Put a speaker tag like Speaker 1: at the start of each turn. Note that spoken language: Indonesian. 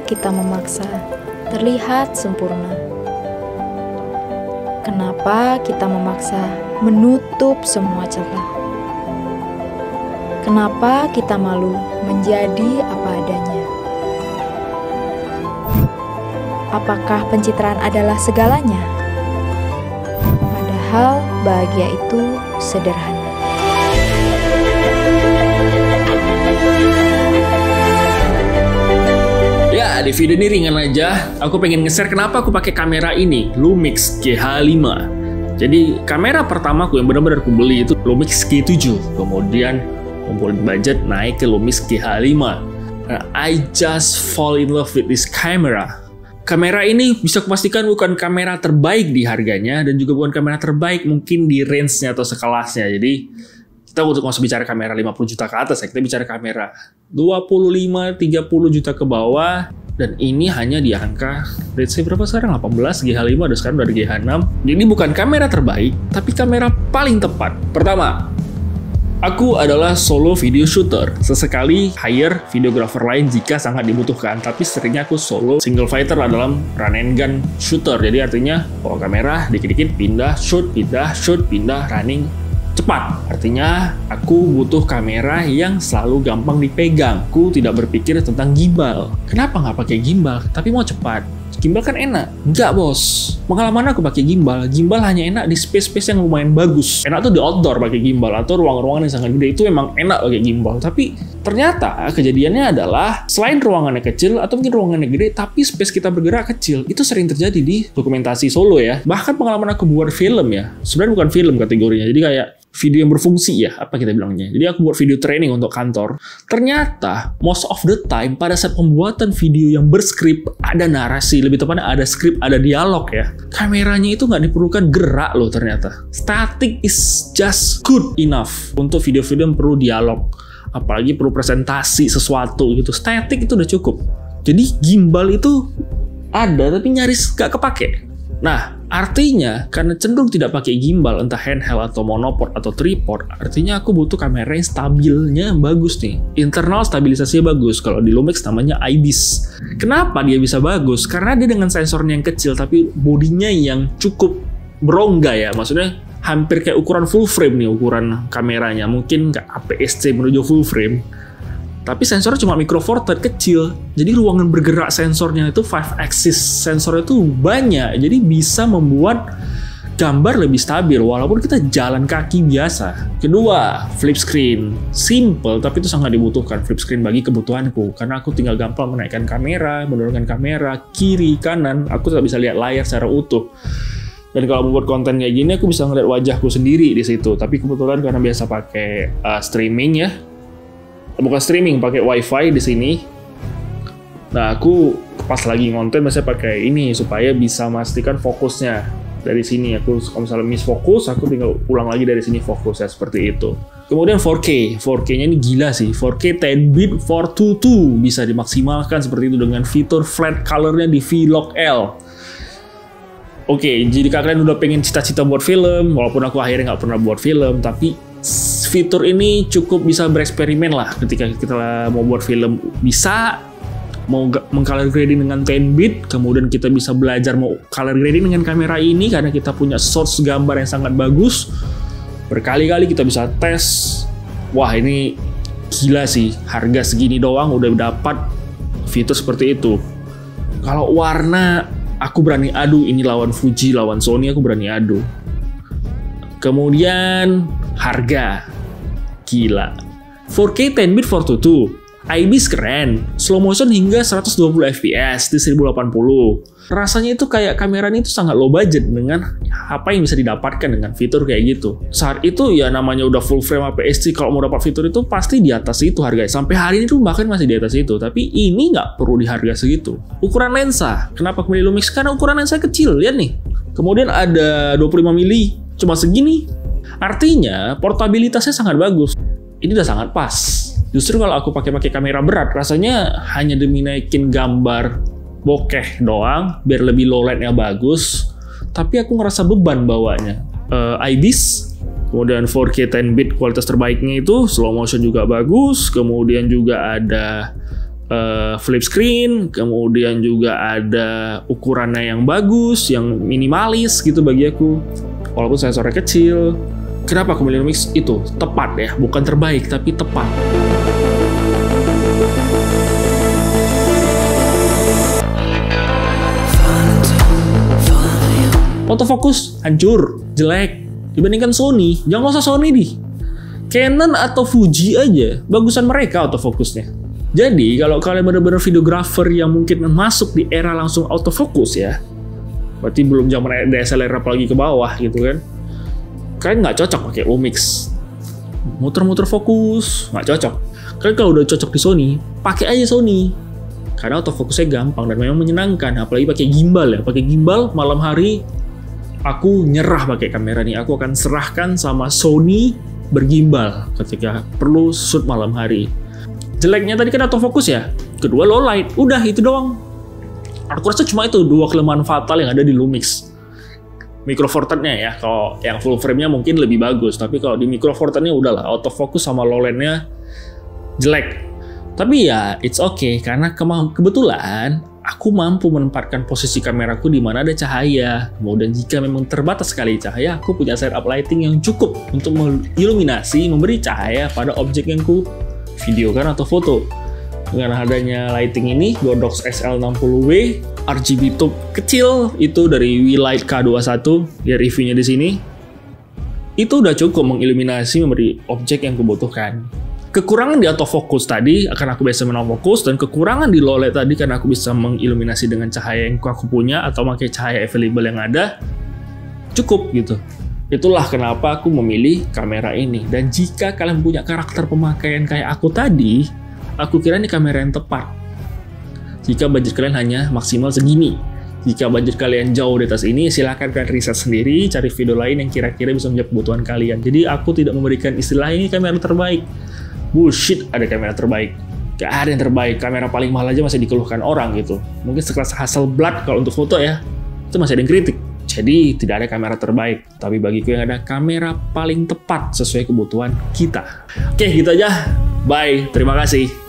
Speaker 1: kita memaksa terlihat sempurna? Kenapa kita memaksa menutup semua celah? Kenapa kita malu menjadi apa adanya? Apakah pencitraan adalah segalanya? Padahal bahagia itu sederhana.
Speaker 2: Ya, di video ini ringan aja. Aku pengen nge-share kenapa aku pakai kamera ini, Lumix GH5. Jadi kamera pertamaku yang benar-benar aku beli itu Lumix G7. Kemudian ngumpulin budget naik ke Lumix GH5. I just fall in love with this camera. Kamera ini bisa kupastikan bukan kamera terbaik di harganya dan juga bukan kamera terbaik mungkin di range-nya atau sekelasnya. Jadi kita untuk masuk bicara kamera 50 juta ke atas ya, kita bicara kamera 25-30 juta ke bawah, dan ini hanya di angka let's say berapa sekarang? 18 GH5 dan sekarang udah GH6. Jadi bukan kamera terbaik, tapi kamera paling tepat. Pertama, aku adalah solo video shooter. Sesekali hire videographer lain jika sangat dibutuhkan, tapi seringnya aku solo single fighter dalam run and gun shooter. Jadi artinya bawa kamera, dikit-dikit pindah, shoot, pindah, running, cepat. Artinya aku butuh kamera yang selalu gampang dipegang. Aku tidak berpikir tentang gimbal. Kenapa nggak pakai gimbal? Tapi mau cepat. Gimbal kan enak. Enggak, bos. Pengalaman aku pakai gimbal. Gimbal hanya enak di space-space yang lumayan bagus. Enak tuh di outdoor pakai gimbal atau ruangan-ruangan yang sangat gede. Itu emang enak pakai gimbal. Tapi ternyata kejadiannya adalah selain ruangannya kecil atau mungkin ruangannya gede, tapi space kita bergerak kecil. Itu sering terjadi di dokumentasi solo ya. Bahkan pengalaman aku buat film ya. Sebenarnya bukan film kategorinya. Jadi kayak video yang berfungsi ya, apa kita bilangnya. Jadi aku buat video training untuk kantor. Ternyata most of the time pada saat pembuatan video yang berskrip, ada narasi, lebih tepatnya ada skrip, ada dialog ya. Kameranya itu nggak diperlukan gerak loh ternyata. Static is just good enough untuk video-video yang perlu dialog. Apalagi perlu presentasi sesuatu gitu. Static itu udah cukup. Jadi gimbal itu ada tapi nyaris nggak kepake. Nah, artinya karena cenderung tidak pakai gimbal, entah handheld atau monopod atau tripod, artinya aku butuh kamera yang stabilnya bagus nih. Internal stabilisasinya bagus. Kalau di Lumix namanya IBIS. Kenapa dia bisa bagus? Karena dia dengan sensornya yang kecil tapi bodinya yang cukup berongga ya. Maksudnya hampir kayak ukuran full frame nih ukuran kameranya. Mungkin nggak APS-C menuju full frame. Tapi sensornya cuma micro four third kecil. Jadi ruangan bergerak sensornya itu 5 axis. Sensornya itu banyak. Jadi bisa membuat gambar lebih stabil walaupun kita jalan kaki biasa. Kedua, flip screen. Simple tapi itu sangat dibutuhkan flip screen bagi kebutuhanku. Karena aku tinggal gampang menaikkan kamera, menurunkan kamera, kiri, kanan. Aku tetap bisa lihat layar secara utuh. Dan kalau membuat konten kayak gini, aku bisa ngeliat wajahku sendiri di situ. Tapi kebetulan karena biasa pakai streaming ya. Bukan streaming, pakai wifi di sini. Nah, aku pas lagi ngonten biasanya pakai ini supaya bisa memastikan fokusnya dari sini. Aku kalau misalnya miss fokus, aku tinggal ulang lagi dari sini fokusnya seperti itu. Kemudian 4K, 4K-nya ini gila sih. 4K 10-bit 422 bisa dimaksimalkan seperti itu dengan fitur flat color-nya di V-Log L. Oke, jadi kalian udah pengen cita-cita buat film, walaupun aku akhirnya nggak pernah buat film, tapi fitur ini cukup bisa bereksperimen lah ketika kita mau buat film. Bisa mau meng-color grading dengan 10-bit, kemudian kita bisa belajar mau color grading dengan kamera ini karena kita punya source gambar yang sangat bagus. Berkali-kali kita bisa tes. Wah, ini gila sih, harga segini doang udah dapat fitur seperti itu. Kalau warna, aku berani adu, ini lawan Fuji, lawan Sony, aku berani adu. Kemudian harga gila. 4K 10-bit 422, IBIS keren, slow motion hingga 120 fps di 1080. Rasanya itu kayak kameranya itu sangat low budget dengan apa yang bisa didapatkan dengan fitur kayak gitu. Saat itu ya namanya udah full frame APS-C, kalau mau dapat fitur itu pasti di atas itu harganya. Sampai hari ini tuh bahkan masih di atas itu, tapi ini nggak perlu di harga segitu. Ukuran lensa, kenapa aku milih Lumix? Karena ukuran lensa kecil, lihat nih. Kemudian ada 25 mili, cuma segini. Artinya portabilitasnya sangat bagus. Ini udah sangat pas. Justru kalau aku pakai kamera berat, rasanya hanya demi naikin gambar bokeh doang, biar lebih low light-nya bagus. Tapi aku ngerasa beban bawanya. IBIS, kemudian 4K 10-bit kualitas terbaiknya itu, slow motion juga bagus, kemudian juga ada flip screen, kemudian juga ada ukurannya yang bagus, yang minimalis gitu bagi aku. Walaupun sensornya kecil. Kenapa aku milih Lumix? Itu tepat ya, bukan terbaik tapi tepat. Autofocus hancur, jelek dibandingkan Sony. Jangan usah Sony nih. Canon atau Fuji aja, bagusan mereka autofokusnya. Jadi kalau kalian benar-benar videographer yang mungkin masuk di era langsung autofokus ya, berarti belum zaman DSLR apalagi ke bawah gitu kan, kalian nggak cocok pakai Lumix. Muter-muter fokus nggak cocok. Kalian kalau udah cocok di Sony, pakai aja Sony. Karena autofokusnya gampang dan memang menyenangkan. Apalagi pakai gimbal ya. Pakai gimbal malam hari, aku nyerah pakai kamera nih. Aku akan serahkan sama Sony bergimbal ketika perlu shoot malam hari. Jeleknya tadi kan autofokus ya. Kedua low light. Udah itu doang. Aku rasa cuma itu dua kelemahan fatal yang ada di Lumix. Micro Four Third-nya ya, kalau yang full frame-nya mungkin lebih bagus, tapi kalau di Micro Four Third-nya udahlah, autofocus sama low light-nya jelek. Tapi ya, it's okay, karena kebetulan aku mampu menempatkan posisi kameraku di mana ada cahaya. Kemudian jika memang terbatas sekali cahaya, aku punya setup lighting yang cukup untuk mengilluminasi, memberi cahaya pada objek yang ku videokan atau foto. Dengan adanya lighting ini, Godox SL60W, RGB tube kecil, itu dari Wilight K21, ya reviewnya di sini. Itu udah cukup mengilluminasi, memberi objek yang kubutuhkan. Kekurangan di autofocus tadi, karena aku biasa fokus, dan kekurangan di low light tadi, karena aku bisa mengilluminasi dengan cahaya yang aku punya, atau pakai cahaya available yang ada, cukup gitu. Itulah kenapa aku memilih kamera ini. Dan jika kalian punya karakter pemakaian kayak aku tadi, aku kira ini kamera yang tepat. Jika budget kalian hanya maksimal segini. Jika budget kalian jauh di atas ini, silahkan kalian riset sendiri, cari video lain yang kira-kira bisa menjawab kebutuhan kalian. Jadi aku tidak memberikan istilah ini kamera terbaik. Bullshit, ada kamera terbaik. Gak ada yang terbaik. Kamera paling mahal aja masih dikeluhkan orang gitu. Mungkin sekelas Hasselblad kalau untuk foto ya, itu masih ada yang kritik. Jadi tidak ada kamera terbaik. Tapi bagiku yang ada kamera paling tepat sesuai kebutuhan kita. Oke, gitu aja. Bye. Terima kasih.